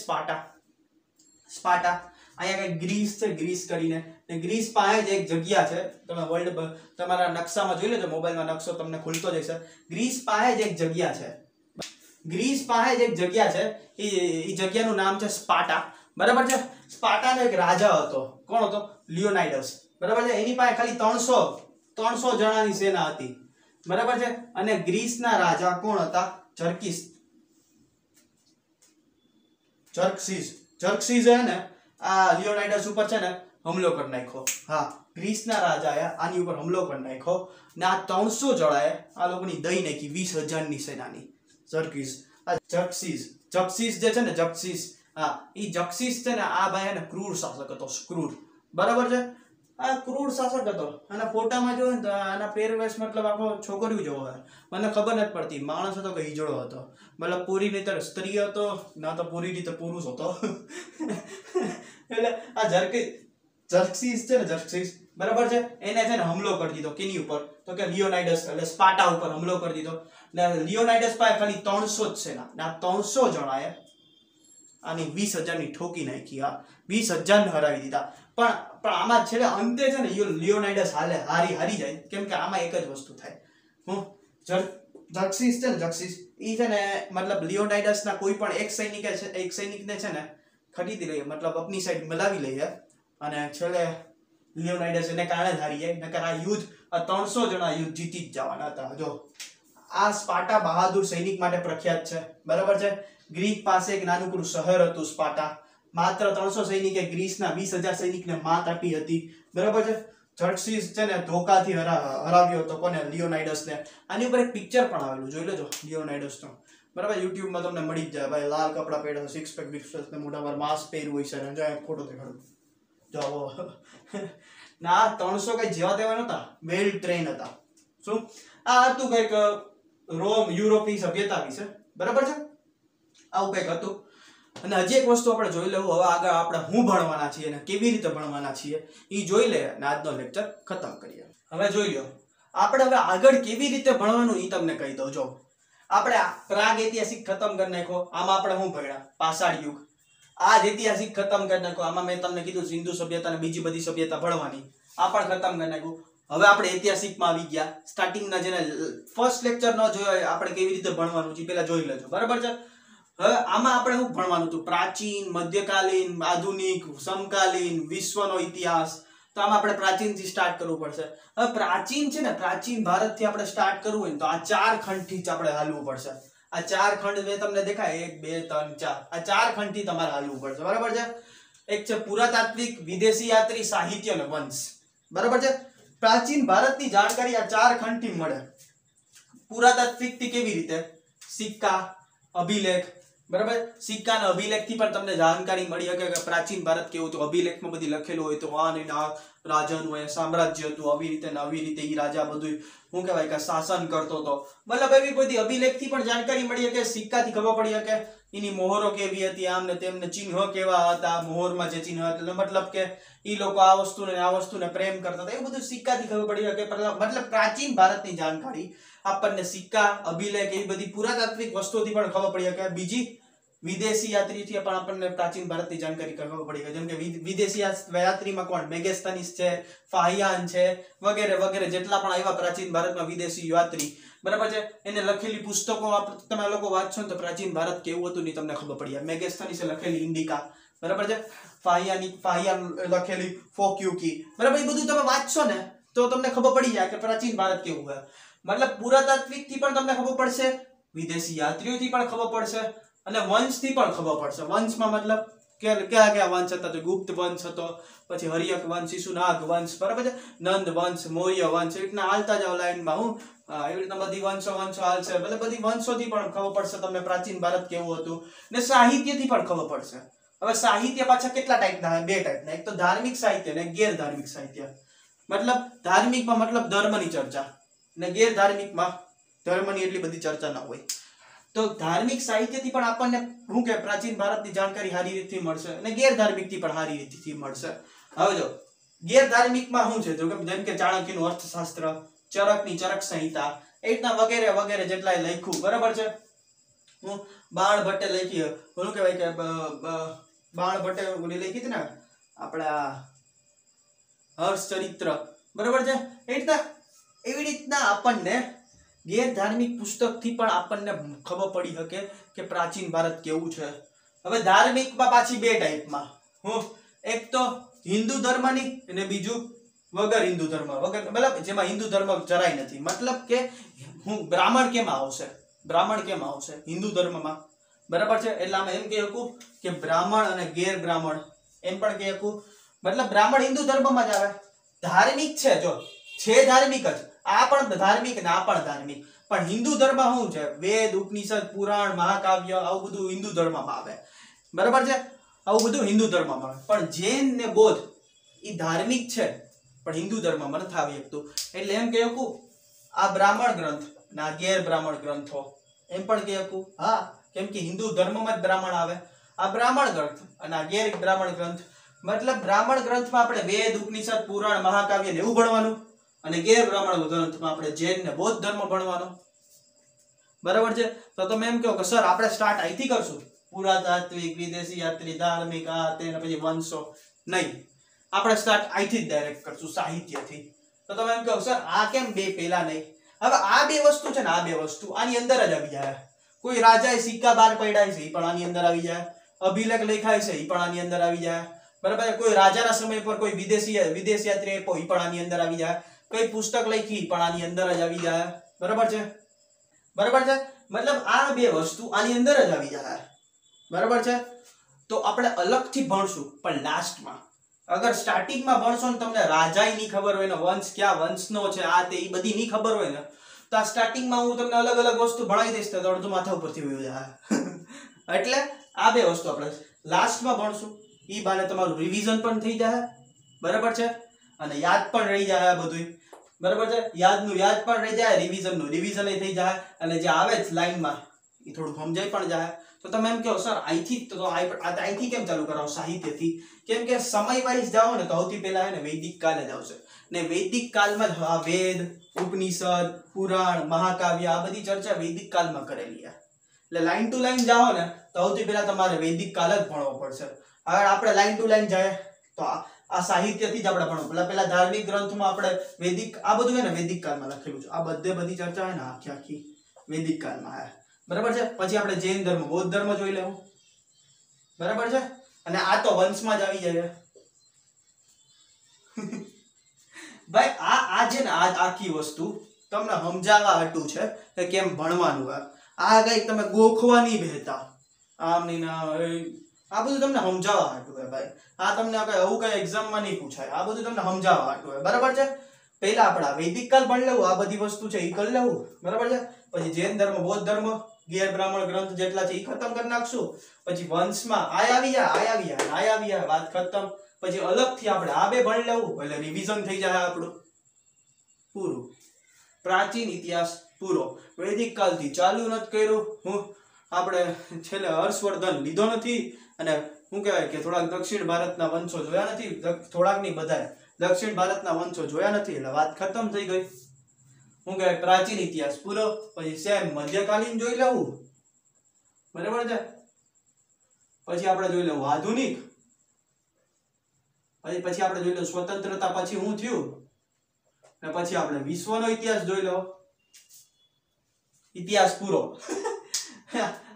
સ્પાર્ટા અહીંયા કઈ ગ્રીસ છે, ગ્રીસ કરીને. ને ગ્રીસ પાસે જ એક જગ્યા છે, તમે વર્લ્ડ તમારા નકશામાં જોઈ લેજો, મોબાઈલમાં નકશો તમને ખુલતો જશે. ગ્રીસ પાસે જ એક જગ્યા છે, એ જગ્યાનું નામ છે સ્પાર્ટા, બરાબર છે. સ્પાર્ટાનો એક રાજા હતો. કોણ હતો? લિયોનાઇડસ, બરાબર છે. એની પાસે ખાલી 300 જણાની સેના હતી, બરાબર છે. અને ગ્રીસના રાજા કોણ હતા? જર્કસીસ છે ને આ લિયોનાઇડસ ઉપર છે ને હુમલો કરી નાખ્યો. હા, ગ્રીસના રાજાએ આની ઉપર હુમલો કરી નાખ્યો ને આ 300 જણાએ આ લોકોની દઈ નાખી 20,000ની સેનાની. જર્કસીસ જે છે ને હા, ઈ જર્કસીસ છે ને આ ભાઈ ને ક્રૂર શાસક હતો, ક્રૂર, બરાબર છે. આ ક્રૂર શાસક હતો. અને ફોટામાં જોયો ને તો આના પહેરવેશ મતલબ આખો છોકરીઓ જેવો હોય. મને ખબર નથી પડતી માણસ હતો કે હિજડો હતો. મતલબ પૂરી રીતે સ્ત્રી હતો ના તો પૂરી રીતે પુરુષ હતો. એટલે આ જર્કસીસ છે ને બરાબર છે, એને છે ને હુમલો કરી દીધો. કેની ઉપર? તો કે લિયોનાઇડસ એટલે સ્પાર્ટા ઉપર હુમલો કરી દીધો. એટલે લિયોનાઇડસ પાસે ખાલી 300 જ સેના ને આ 300 જણાએ આની 20,000ની ઠોકી નાખી. હા, 20,000ને હરાવી દીધા. પણ આમાં છેલ્લે અંતે છે ને લિયોનાઇડસ હારી જાય. કેમ કે આમાં એક જ વસ્તુ થાય. જર્કસીસ છે ને ઈ છે ને મતલબ લિયોનાઇડસના કોઈ પણ એક સૈનિકને છે ને ખરીદી લઈએ, મતલબ આપની સાઈડ મિલાવી લઈએ. અને છેલ્લે લિયોનાઇડસ એને કારણે જ હારી જાય. નકર આ યુદ્ધ, આ 300 જણા યુદ્ધ જીતી જ જવાના હતા. જો આ સ્પાર્ટા બહાદુર સૈનિક માટે પ્રખ્યાત છે, બરાબર છે. ગ્રીક પાસે એક નાનકડું શહેર હતું સ્પાર્ટા. માત્ર 300 સૈનિકે ગ્રીસના 20,000 સૈનિકને માત આપી હતી, બરાબર છે. જર્કસીસ છે ને ધોકાથી હરાવ્યો હતો કોને? લિયોનાઇડસને. આની ઉપર એક પિક્ચર પણ આવેલું, જોઈ લેજો લિયોનાઇડસનો, બરાબર. યુટ્યુબમાં તમને મળી જ જાય. ભાઈ લાલ કપડા પહેર્યા, સિક્સ પેક ને મોટા પર માસ્ક પહેર્યું હોય છે. જો એક ફોટો દેખાડું, જો ના 300 કઈ જેવા તેવા નતા, વેલ ટ્રેન હતા. શું આ હતું કઈક રોમ યુરોપની સભ્યતા વિશે, બરાબર છે, આવું કંઈક હતું. અને હજી એક વસ્તુ આપણે જોઈ લેવું, હવે આગળ આપણે હું ભણવાના છીએ અને કેવી રીતે ભણવાના છીએ એ જોઈ લે અને આજનો લેક્ચર ખતમ કરીએ. હવે જોઈ લો આપણે હવે આગળ કેવી રીતે ભણવાનું એ તમને કહી દઉં. જો આપણે પ્રાગ ઐતિહાસિક ખતમ કરી નાખ્યો, આમાં આપણે શું ભણ્યા? પાષાણ યુગ. આ જ ઐતિહાસિક ખતમ કરી નાખ્યો, આમાં મેં તમને કીધું સિંધુ સભ્યતા અને બીજી બધી સભ્યતા ભણવાની, આ પણ ખતમ કરી નાખ્યું. હવે આપણે ઐતિહાસિકમાં આવી ગયા. સ્ટાર્ટિંગના જેને ફર્સ્ટ લેક્ચર ન જોયો હોય આપણે કેવી રીતે ભણવાનું છે પેલા જોઈ લેજો. બરાબર છે. હવે આમાં આપણે શું ભણવાનું હતું? પ્રાચીન, મધ્યકાલીન, આધુનિક, સમકાલીન, વિશ્વનો ઇતિહાસ. તો આમાં આપણે પ્રાચીનથી સ્ટાર્ટ કરવું પડશે. હવે પ્રાચીન છે ને, પ્રાચીન ભારતથી આપણે સ્ટાર્ટ કરવું હોય ને તો આ 4 ખંડથી જ આપણે હાલવું પડશે. આ 4 ખંડ મેં તમને દેખાય 1 2 3 4, આ 4 ખંડથી તમારે હાલવું પડશે. બરાબર છે. એક છે પુરાતાત્વિક, વિદેશી યાત્રી, સાહિત્ય અને વંશ. બરાબર છે. પ્રાચીન ભારતની જાણકારી આ 4 ખંડથી મળે. પુરાતાત્વિકથી કેવી રીતે? સિક્કા, અભિલેખ. બરાબર. સિક્કા અને અભિલેખથી પણ તમને જાણકારી મળી શકે કે પ્રાચીન ભારત કેવું હતું. અભિલેખમાં બધી લખેલું હોય તો આ ને આ રાજાનું હોય, સામ્રાજ્ય હતું, આવી રીતે ને આવી રીતે ઈ રાજા બધું શું કહેવાય કે શાસન કરતો હતો. મતલબ એવી બધી અભિલેખથી પણ જાણકારી મળી શકે, સિક્કાથી ખબર પડી શકે એની મોહરો કેવી હતી, આમ ને તેમને ચિહ્ન કેવા હતા, મોહરમાં જે ચિહ્ન હતા મતલબ કે ઈ લોકો આ વસ્તુને પ્રેમ કરતા હતા, એવું બધું સિક્કાથી ખબર પડી શકે. મતલબ પ્રાચીન ભારતની જાણકારી આપણને સિક્કા, અભિલેખ એવી બધી પુરાતાત્વિક વસ્તુઓથી પણ ખબર પડી શકે. બીજી વિદેશી યાત્રીથી પણ આપણને પ્રાચીન ભારતની જાણકારી ખબર પડી શકે. જેમ કે વિદેશી યાત્રીમાં કોણ? મેગેસ્તાનીસ છે, ફાહિયાન છે, વગેરે વગેરે જેટલા પણ આવ્યા પ્રાચીન ભારતમાં વિદેશી યાત્રી. બરાબર છે. એને લખેલી પુસ્તકો તમે લોકો વાંચશો ને તો પ્રાચીન ભારત કેવું હતું ની તમને ખબર પડી. મેગેસ્તાનીસે લખેલી ઇન્ડિકા. બરાબર છે. ફાહિયાન લખેલી ફોક્યુકી. બરાબર. એ બધું તમે વાંચશો ને તો તમને ખબર પડી જાય કે પ્રાચીન ભારત કેવું હોય. મતલબ પુરાતાત્વિકથી પણ તમને ખબર પડશે, વિદેશી યાત્રીઓથી પણ ખબર પડશે અને વંશથી પણ ખબર પડશે. વંશમાં મતલબ કયા કયા વંશ હતા? તો ગુપ્ત વંશ હતો, પછી હર્યક વંશ, શિશુનાગ વંશ, બરાબર છે, નંદ વંશ, મૌર્ય વંશ. એ રીતના હાલતા જાવ લાઈનમાં. હું એવી રીતના બધી વંશો હાલશે. મતલબ બધી વંશોથી પણ ખબર પડશે તમને પ્રાચીન ભારત કેવું હતું. ને સાહિત્યથી પણ ખબર પડશે. હવે સાહિત્ય પાછા કેટલા ટાઈપના? 2 ટાઈપના. એક તો ધાર્મિક સાહિત્ય અને ગેરધાર્મિક સાહિત્ય. મતલબ ધાર્મિકમાં મતલબ ધર્મની ચર્ચા, ને ગેરધાર્મિકમાં ધર્મની એટલી બધી ચર્ચા ન હોય. તો ધાર્મિક સાહિત્યથી પણ આપણને શું કે પ્રાચીન ભારતની જાણકારી સારી રીતથી મળશે અને ગેરધાર્મિકથી પણ સારી રીતથી મળશે. હવે જો ગેરધાર્મિકમાં શું છે? જો કે જેમ કે ચાણક્યનું અર્થશાસ્ત્ર, ચરકની ચરક સંહિતા, એ રીતના વગેરે વગેરે જેટલાય લખ્યું. બરાબર છે. હું બાણ ભટ્ટે લખી, શું કહેવાય કે બાણ ભટ્ટે ઓલી લખી હતી ને આપણા હર્ષચરિત્ર. બરાબર છે. એવી રીતના આપણને ગેરધાર્મિક પુસ્તકથી પણ આપણને ખબર પડી શકે કે પ્રાચીન ભારત કેવું છે. હવે ધાર્મિકમાં પાછી 2 ટાઈપમાં. એક તો હિન્દુ ધર્મની અને બીજું વગર હિન્દુ ધર્મ. મતલબ જેમાં હિન્દુ ધર્મ જરાય નથી. મતલબ કે બ્રાહ્મણ કેમાં આવશે? બ્રાહ્મણ કેમાં આવશે? હિન્દુ ધર્મમાં. બરાબર છે. એટલે આમાં એમ કહી શકું કે બ્રાહ્મણ અને ગેર બ્રાહ્મણ એમ પણ કહી શકું. મતલબ બ્રાહ્મણ હિન્દુ ધર્મમાં જ આવે. ધાર્મિક છે, જો છે ધાર્મિક જ, આ પણ ધાર્મિક ને આ પણ ધાર્મિક. પણ હિન્દુ ધર્મ શું છે? વેદ, ઉપનિષદ, પુરાણ, મહાકાવ્ય આવું બધું હિન્દુ ધર્મમાં આવે. બરાબર છે. આવું બધું હિન્દુ ધર્મમાં આવે. પણ જૈન ને બૌદ્ધ એ ધાર્મિક છે પણ હિન્દુ ધર્મમાં નથી આવી શકતું. એટલે એમ કહી શકું આ બ્રાહ્મણ ગ્રંથ અને આ ગેર બ્રાહ્મણ ગ્રંથો એમ પણ કહી શકું. હા, કેમ કે હિન્દુ ધર્મમાં જ બ્રાહ્મણ આવે. આ બ્રાહ્મણ ગ્રંથ અને આ ગેર બ્રાહ્મણ ગ્રંથ. મતલબ બ્રાહ્મણ ગ્રંથમાં આપણે વેદ, ઉપનિષદ, પુરાણ, મહાકાવ્ય ને એવું ભણવાનું અને ગેર બ્રાહ્મણ ગ્રંથમાં આપણે જૈન ને બૌદ્ધ ધર્મ ભણવાનો. બરાબર છે. તો તમે એમ કહો કે સર આપણે સ્ટાર્ટ અહીંથી કરશું, પુરાતાત્વિક, વિદેશી યાત્રી, ધાર્મિક, આ તે પછી વંશો. નહીં, આપણે સ્ટાર્ટ અહીંથી જ ડાયરેક્ટ કરશું, સાહિત્યથી. તો તમે એમ કહો સર આ કેમ 2 પેલા નહીં? હવે આ 2 વસ્તુ છે ને, આ 2 વસ્તુ આની અંદર જ આવી જાય. કોઈ રાજાએ સિક્કા બહાર પડ્યા છે એ પણ આની અંદર આવી જાય. અભિલેખ લખાય છે એ પણ આની અંદર આવી જાય. બરાબર. કોઈ રાજાના સમય પર કોઈ વિદેશ યાત્રી આપ્યો એ પણ આની અંદર આવી જાય. કઈ પુસ્તક લખી પણ આની અંદર જ આવી જાય. બરાબર છે. બરાબર છે. મતલબ આ 2 વસ્તુ આની અંદર જ આવી જાય. બરાબર છે. તો આપણે અલગથી ભણશું પણ લાસ્ટમાં. અગર સ્ટાર્ટિંગમાં ભણશો ને તમને રાજાય નહીં ખબર હોય ને વંશ ક્યાં વંશનો છે આ તે એ બધી નહીં ખબર હોય ને તો આ સ્ટાર્ટિંગમાં હું તમને અલગ અલગ વસ્તુ ભણાવી દઈશ તો અડધું માથા ઉપરથી વયું જાય. એટલે આ 2 વસ્તુ આપણે લાસ્ટમાં ભણશું. ઈ બાને તમારું રિવિઝન પણ થઈ જાય. બરાબર છે. અને યાદ પણ રહી જાય આ બધું. બરાબર છે. યાદ પણ રહી જાય, રિવિઝનનું રિવિઝન થઈ જાય અને જે આવે છે લાઈનમાં એ થોડું સમજાય પણ જાય તો તમે એમ કહો સર અહીંથી કેમ ચાલુ કરાવો સાહિત્યથી કેમ કે સમય વાઇઝ જાઓ ને તો સૌથી પહેલા હે ને વૈદિક કાળ જ આવશે ને વૈદિક કાળમાં જ આ વેદ ઉપનિષદ પુરાણ મહાકાવ્ય આ બધી ચર્ચા વૈદિક કાળમાં કરેલી છે એટલે લાઈન ટુ લાઈન જાઓ ને તો સૌથી પહેલા તમારે વૈદિક કાળ જ ભણવો પડશે હવે આપણે લાઈન ટુ લાઈન જાય તો આ સાહિત્યથી જ આપણે ભણવું પેલા ધાર્મિક ગ્રંથમાં આપણે વૈદિક આ બધું હે ને વૈદિક કાળમાં લખેલું છે આ બધી ચર્ચા હે ને આખી વૈદિક કાળમાં હે બરાબર છે પછી આપણે જૈન ધર્મ બૌદ્ધ ધર્મ જોઈ લેવું બરાબર છે અને આ તો વંશમાં જ આવી જાય ભાઈ આ છે ને આ આખી વસ્તુ તમને સમજાવવા હતું છે કે કેમ ભણવાનું આ કઈ તમે ગોખવા નહીં બેહતા આમ નહીં ના આ બધું તમને સમજાવવા હતું હે ભાઈ આ તમને કઈ આવું કઈ એક્ઝામમાં નહીં પૂછાય આ બધું તમને સમજાવવા હતું હે બરાબર છે પહેલા આપણા વૈદિક કાળ ભણી લેવું આ બધી વસ્તુ છે એ કરી લેવું બરાબર છે પછી જૈન ધર્મ બૌદ્ધ ધર્મ ગેર બ્રાહ્મણ ગ્રંથ જેટલા છે એ ખતમ કરી નાખશું પછી વંશમાં આ આવી જાય વાત ખતમ પછી અલગથી આપણે આ બે ભણી લેવું એટલે રિવિઝન થઈ જાય આપણું પૂરું પ્રાચીન ઇતિહાસ પૂરો વૈદિક કાળથી ચાલુ નથી કર્યું હું આપણે છેલ્લે હર્ષવર્ધન લીધો નથી અને શું કહેવાય કે થોડાક દક્ષિણ ભારતના વંશો જોયા નથી થોડાક ની બધાય દક્ષિણ ભારતના વંશો જોયા નથી એટલે વાત ખતમ થઈ ગઈ હું કહેવાય પ્રાચીન ઇતિહાસ પૂરો પછી સેમ મધ્યકાલીન જોઈ લેવું બરાબર છે પછી આપણે જોઈ લેવું આધુનિક પછી આપણે જોઈ લેવું સ્વતંત્રતા પછી શું થયું ને પછી આપણે વિશ્વનો ઇતિહાસ જોઈ લો ઇતિહાસ પૂરો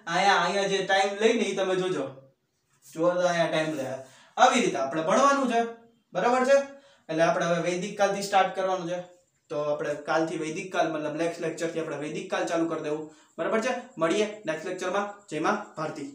અહીંયા જે ટાઈમ લઈને એ તમે જોજો અહીંયા ટાઈમ લે આવી રીતે આપણે ભણવાનું છે બરાબર છે એટલે આપણે હવે વૈદિક કાળથી સ્ટાર્ટ કરવાનું છે તો આપણે કાલથી વૈદિક કાળ મતલબ નેક્સ્ટ લેક્ચરથી આપણે વૈદિક કાળ ચાલુ કરી દેવું બરાબર છે મળીએ નેક્સ્ટ લેક્ચરમાં જય માં ભારતી